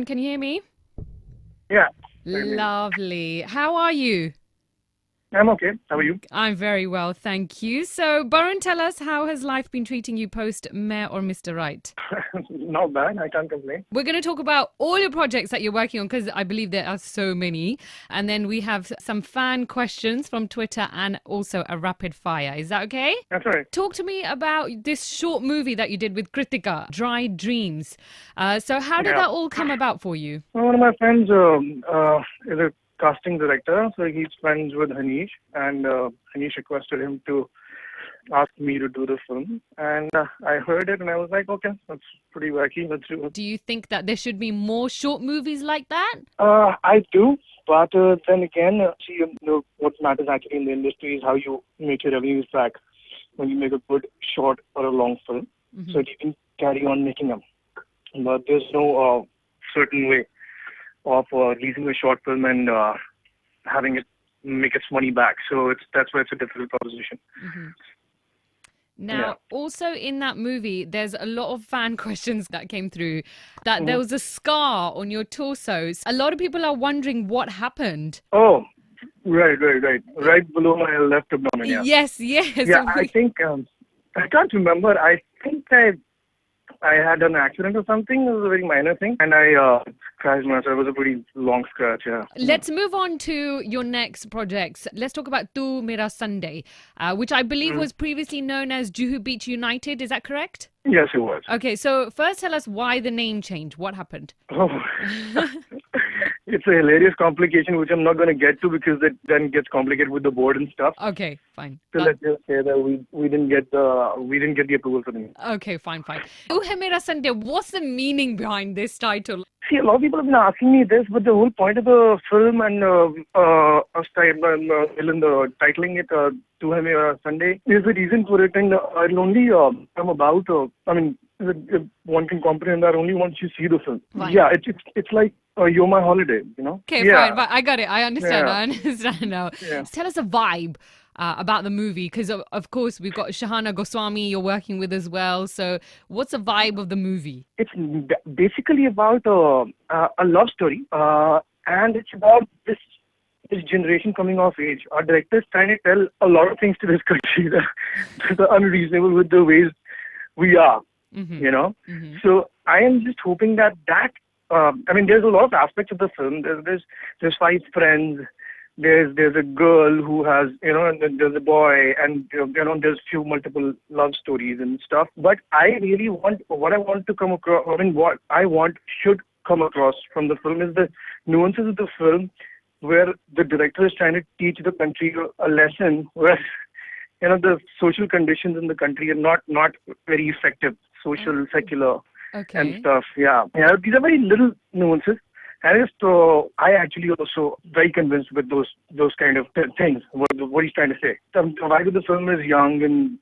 Barun, can you hear me? Yeah. Lovely. How are you? I'm okay. How are you? I'm very well, thank you. So, Barun, tell us, how has life been treating you post Mayor or Mr. Right? Not bad. I can't complain. We're going to talk about all your projects that you're working on because I believe there are so many. And then we have some fan questions from Twitter and also a rapid fire. Is that okay? That's all right. Talk to me about this short movie that you did with Kritika, Dry Dreams. So how did that all come about for you? Well, one of my friends is a casting director, so he's friends with Hanish, and Hanish requested him to ask me to do the film. And I heard it and I was like, okay, that's pretty wacky. Let's do it. Do you think that there should be more short movies like that? I do. But then again, what matters actually in the industry is how you make your revenues back when you make a good short or a long film. So you can carry on making them. But there's no certain way of releasing a short film and having it make its money back. So that's why it's a difficult proposition. Now, also in that movie, there's a lot of fan questions that came through that there was a scar on your torso. A lot of people are wondering what happened. Oh, right. Right below my left abdomen, yeah. Yes. Yeah, I think, I can't remember. I think I had an accident or something. It was a very minor thing. And I scratched myself. It was a pretty long scratch, yeah. Let's move on to your next projects. Let's talk about Tu Mera Sunday, which I believe was previously known as Juhu Beach United. Is that correct? Yes, it was. Okay, so first tell us why the name change. What happened? Oh, it's a hilarious complication which I'm not going to get to because it then gets complicated with the board and stuff. Okay, fine. So let's just say that we didn't get the approval for the name. Okay, fine. Tu Hai Mera Sunday. What's the meaning behind this title? See, a lot of people have been asking me this, but the whole point of the film and the titling it Tu Hai Mera Sunday is the reason for it, and it'll only come about. One can comprehend that only once you see the film. Fine. Yeah, it's like you're my holiday, you know. Okay, fine. But I got it. I understand. I understand now. Yeah. Tell us a vibe about the movie, because of course we've got Shahana Goswami you're working with as well. So what's the vibe of the movie? It's basically about a love story, and it's about this generation coming of age. Our director is trying to tell a lot of things to this country that are unreasonable with the ways we are, you know. So I am just hoping that there's a lot of aspects of the film. There's 5 friends. There's a girl who has, and there's a boy, and there's multiple love stories and stuff. But I really want, what I want to come across, what I want should come across from the film is the nuances of the film, where the director is trying to teach the country a lesson where, the social conditions in the country are not very effective, social, secular, and stuff. Yeah, these are very little nuances. And I actually also very convinced with those kind of things, what he's trying to say. The vibe of the film is young and,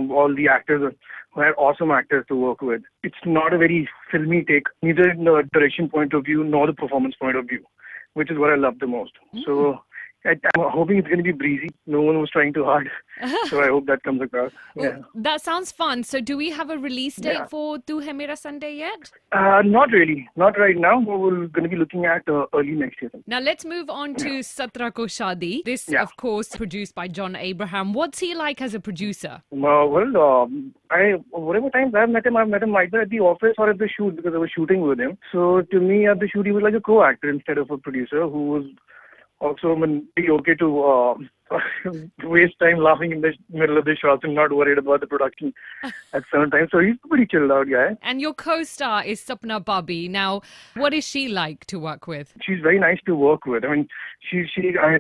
all the actors are awesome actors to work with. It's not a very filmy take, neither in the direction point of view nor the performance point of view, which is what I love the most. So I'm hoping it's going to be breezy. No one was trying too hard. So I hope that comes across. Well, that sounds fun. So do we have a release date for Tu Hai Mera Sunday yet? Not really. Not right now. We're going to be looking at early next year. Now let's move on to Satra Ko Shadi. This, of course, produced by John Abraham. What's he like as a producer? Whatever times I've met him either at the office or at the shoot because I was shooting with him. So to me, at the shoot, he was like a co-actor instead of a producer who was also be okay to waste time laughing in the middle of the shots and not worried about the production at certain times. So he's a pretty chilled out guy. And your co-star is Sapna Babi. Now, what is she like to work with? She's very nice to work with. I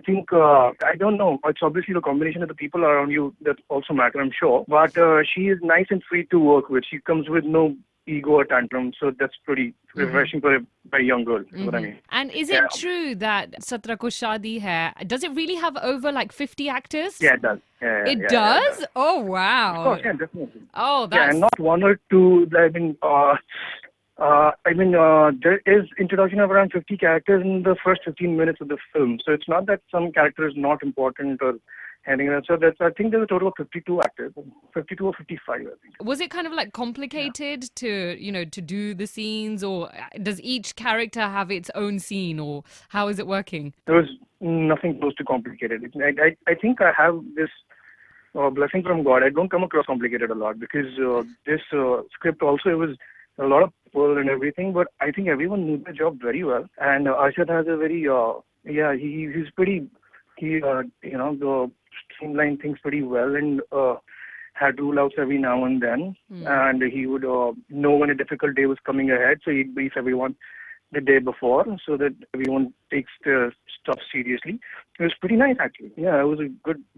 think, I don't know. It's obviously the combination of the people around you that also matter, I'm sure. But she is nice and sweet to work with. She comes with no ego or tantrum, so that's pretty refreshing for a very young girl, is what I mean. And is it true that Satra Ko Shadi Hai, does it really have over 50 actors? Yeah, it does. It does? Oh, wow. Of course, yeah, definitely. Oh, that's... Yeah, and not one or two. There is introduction of around 50 characters in the first 15 minutes of the film. So it's not that some character is not important or anything like that. So I think there's a total of 52 actors, 52 or 55, I think. Was it kind of like complicated to do the scenes, or does each character have its own scene, or how is it working? There was nothing close to complicated. I think I have this blessing from God. I don't come across complicated a lot because this script also, it was a lot of people and everything, but I think everyone knew the job very well. And Arshad has a very, he's pretty, streamlined things pretty well and had rule outs every now and then. And he would know when a difficult day was coming ahead, so he'd brief everyone the day before so that everyone takes the stuff seriously. It was pretty nice, actually. Yeah, it was a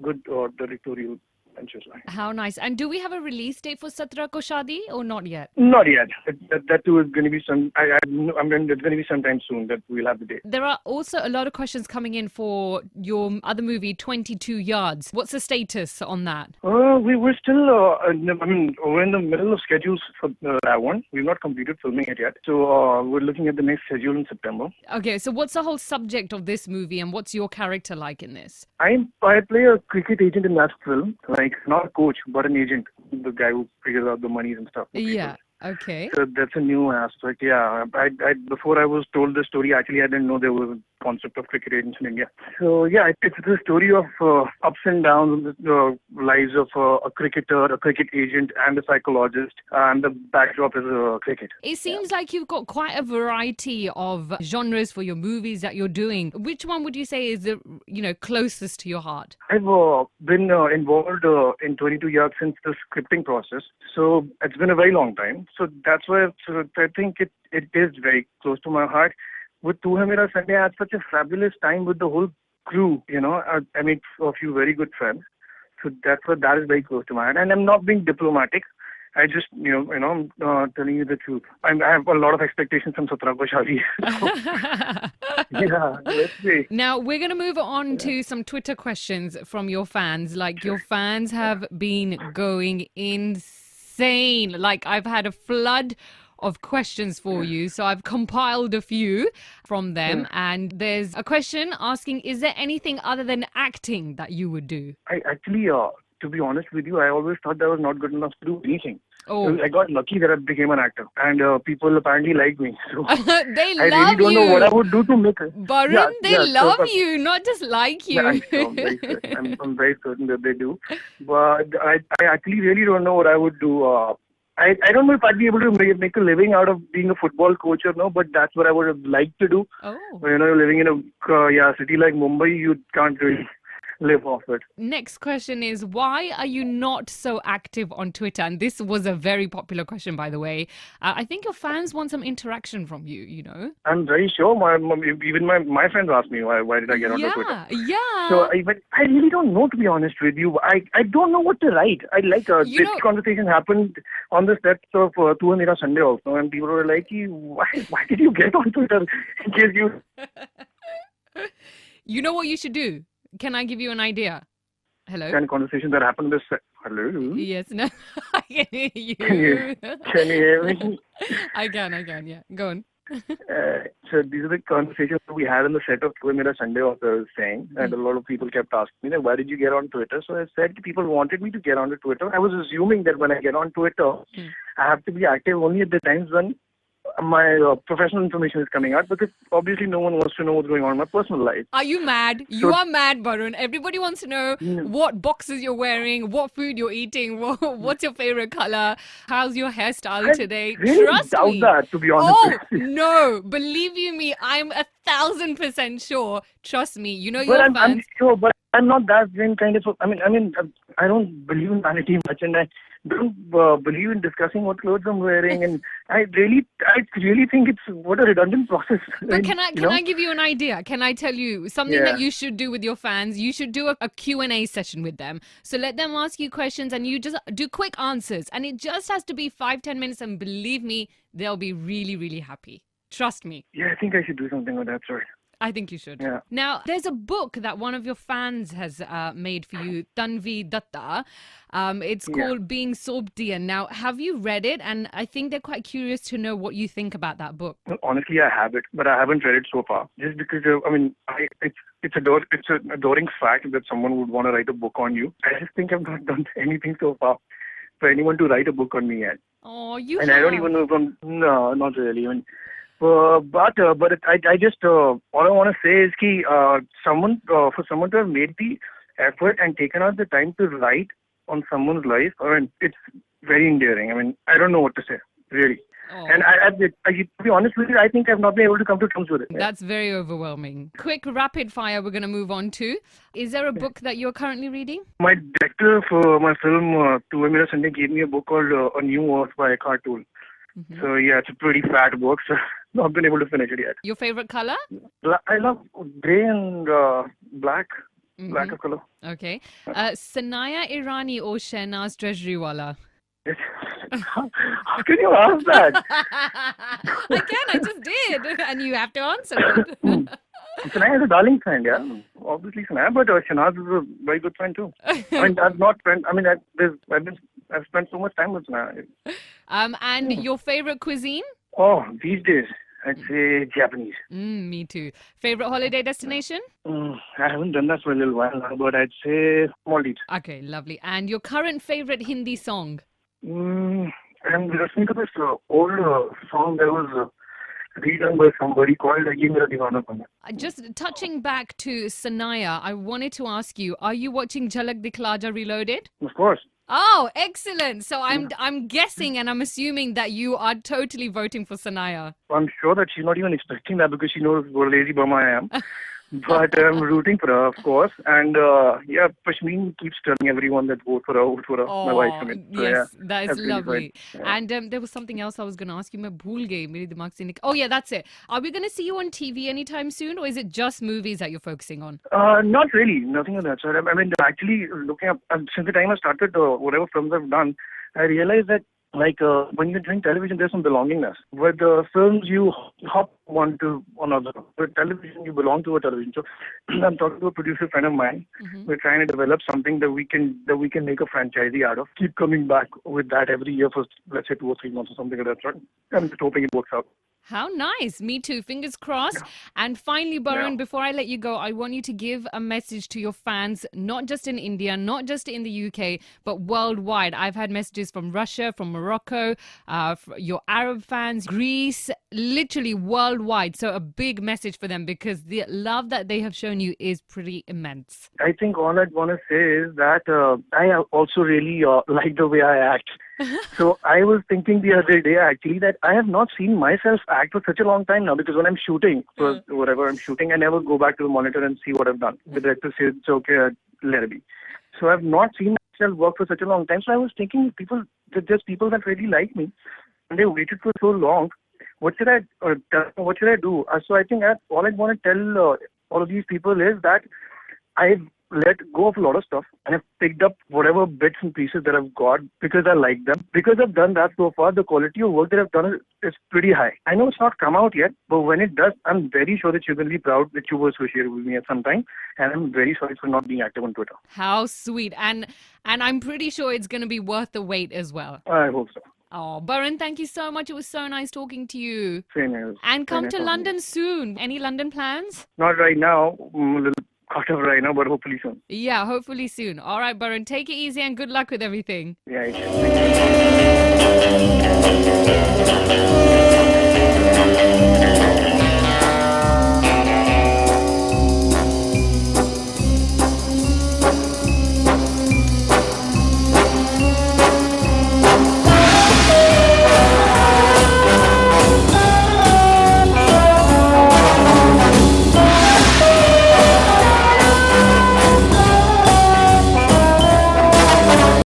good directorial ventures. How nice. And do we have a release date for Satra Ko Shadi or not yet? Not yet. That too is going to be it's going to be sometime soon that we'll have the date. There are also a lot of questions coming in for your other movie, 22 Yards. What's the status on that? We're still, we're in the middle of schedules for that one. We've not completed filming it yet. So we're looking at the next schedule in September. Okay, so what's the whole subject of this movie and what's your character like in this? I play a cricket agent in that film. Like, not a coach, but an agent, the guy who figures out the monies and stuff. Yeah, okay. So that's a new aspect, yeah. Before I was told the story, actually, I didn't know there was a concept of cricket agents in India. So, yeah, it's the story of ups and downs, the lives of a cricketer, a cricket agent, and a psychologist, and the backdrop is cricket. It seems like you've got quite a variety of genres for your movies that you're doing. Which one would you say is the closest to your heart? I've been involved in 22 Yards since the scripting process, so it's been a very long time. So that's why I think it is very close to my heart. With Tu Hai Mera Sunday, I had such a fabulous time with the whole crew, I made a few very good friends. So that's why that is very close to my heart. And I'm not being diplomatic. I just, I'm telling you the truth. I have a lot of expectations from Satra Ko Shadi. Yeah, let's see. Now, we're going to move on to some Twitter questions from your fans. Like, your fans have been going insane. Like, I've had a flood of questions for you. So I've compiled a few from them. And there's a question asking, is there anything other than acting that you would do? I actually, to be honest with you, I always thought that I was not good enough to do anything. Oh. I got lucky that I became an actor. And people apparently like me. So they I love really don't know what I would do to make it. Barun, they love you, not just like you. Yeah, I'm very certain that they do. But I actually really don't know what I would do. I don't know if I'd be able to make a living out of being a football coach or no, but that's what I would have liked to do. Oh. Living in a city like Mumbai, you can't really live off it. Next question is, why are you not so active on Twitter? And this was a very popular question, by the way. I think your fans want some interaction from you, I'm very sure. Even my friends ask me, why did I get onto Twitter? Yeah. So I really don't know, to be honest with you. I don't know what to write. This conversation happened on the sets of Tu Hai Mera Sunday also, and people were like, why did you get on Twitter? In case you... You know what you should do? Can I give you an idea? Hello? Kind of conversation that happened on this set. Hello? Yes, no. I can hear you. Can you hear me? I can, yeah. Go on. So these are the conversations we had on the set of Tu Hai Mera Sunday, also I was saying, and a lot of people kept asking me, why did you get on Twitter? So I said people wanted me to get onto Twitter. I was assuming that when I get on Twitter, I have to be active only at the times when my professional information is coming out, because obviously no one wants to know what's going on in my personal life. Are you mad? You are mad, Barun. Everybody wants to know what boxes you're wearing, what food you're eating, what's your favorite color, how's your hairstyle today. Really Trust doubt me. that, to be honest. No, believe you me, I'm 1,000% sure. Trust me, your fans. I'm sure, but I'm not that same kind of. I don't believe in vanity much, and I don't believe in discussing what clothes I'm wearing, and I really think it's what a redundant process. But can I give you an idea? Can I tell you something that you should do with your fans? You should do a Q&A session with them. So let them ask you questions and you just do quick answers. And it just has to be 5-10 minutes, and believe me, they'll be really, really happy. Trust me. Yeah, I think I should do something of that sort. I think you should. Yeah. Now, there's a book that one of your fans has made for you, Tanvi Datta. It's called Being Sobtian. Now, have you read it? And I think they're quite curious to know what you think about that book. Well, honestly, I have it, but I haven't read it so far. Just because, it's an adoring fact that someone would want to write a book on you. I just think I've not done anything so far for anyone to write a book on me yet. Oh, you and have. I don't even know if no, not really. I mean, I just all I want to say is that for someone to have made the effort and taken out the time to write on someone's life, I mean, it's very endearing. I mean, I don't know what to say, really. Oh. And to be honest with you, I think I've not been able to come to terms with it. That's very overwhelming. Quick rapid fire we're going to move on to. Is there a book that you're currently reading? My director for my film, Two Women Sunday, gave me a book called A New Earth by Eckhart Tolle. Mm-hmm. So, yeah, it's a pretty fat book, so not been able to finish it yet. Your favorite color? I love grey and black. Mm-hmm. Black of color. Okay. Sanaya Irani or Shehnaz Trejriwala? How can you ask that? I just did. And you have to answer it. Sanaya is a darling friend, yeah. Obviously Sanaya, but Shehnaz is a very good friend too. I mean, I've spent so much time with Sanaya. And your favorite cuisine? Oh, these days, I'd say Japanese. Me too. Favorite holiday destination? I haven't done that for a little while now, but I'd say Maldives. Okay, lovely. And your current favorite Hindi song? I'm listening to this old song that was redone by somebody called Ye Mera Deewana Bana. Just touching back to Sanaya, I wanted to ask you, are you watching Jhalak Dikhla Ja Reloaded? Of course. Oh, excellent. So I'm guessing and I'm assuming that you are totally voting for Sanaya. I'm sure that she's not even expecting that because she knows what a lazy bum I am. But I'm rooting for her, of course. And Pashmeen keeps telling everyone that vote for her, Oh, my wife. I mean. So, yes, that is lovely. Yeah. And there was something else I was going to ask you. मैं भूल गई, मेरे दिमाग से Oh, yeah, that's it. Are we going to see you on TV anytime soon, or is it just movies that you're focusing on? Not really. Nothing of that sort. I mean, actually, looking up, since the time I started whatever films I've done, I realized that when you're doing television, there's some belongingness. With films, you hop one to another. With television, you belong to a television. So I'm talking to a producer friend of mine. Mm-hmm. We're trying to develop something that we can make a franchisee out of. Keep coming back with that every year for, let's say, 2 or 3 months or something like that. I'm just hoping it works out. How nice. Me too. Fingers crossed. Yeah. And finally, Barun, before I let you go, I want you to give a message to your fans, not just in India, not just in the UK, but worldwide. I've had messages from Russia, from Morocco, your Arab fans, Greece, literally worldwide. So a big message for them because the love that they have shown you is pretty immense. I think all I'd want to say is that I also really like the way I act. So I was thinking the other day actually that I have not seen myself act for such a long time now because when I'm shooting, for whatever I'm shooting, I never go back to the monitor and see what I've done. The director says it's okay, let it be. So I've not seen myself work for such a long time. So I was thinking there's people that really like me and they waited for so long. What should I do? So I think all I want to tell all of these people is that I've let go of a lot of stuff and I've picked up whatever bits and pieces that I've got because I like them. Because I've done that so far, the quality of work that I've done is pretty high. I know it's not come out yet, but when it does, I'm very sure that you're going to be proud that you were associated with me at some time. And I'm very sorry for not being active on Twitter. How sweet. And I'm pretty sure it's going to be worth the wait as well. I hope so. Oh, Barun, thank you so much. It was so nice talking to you. Same here. And come to London soon. Any London plans? Not right now. I'm a little caught up right now, but hopefully soon. Yeah, hopefully soon. All right, Barun, take it easy and good luck with everything. Yeah.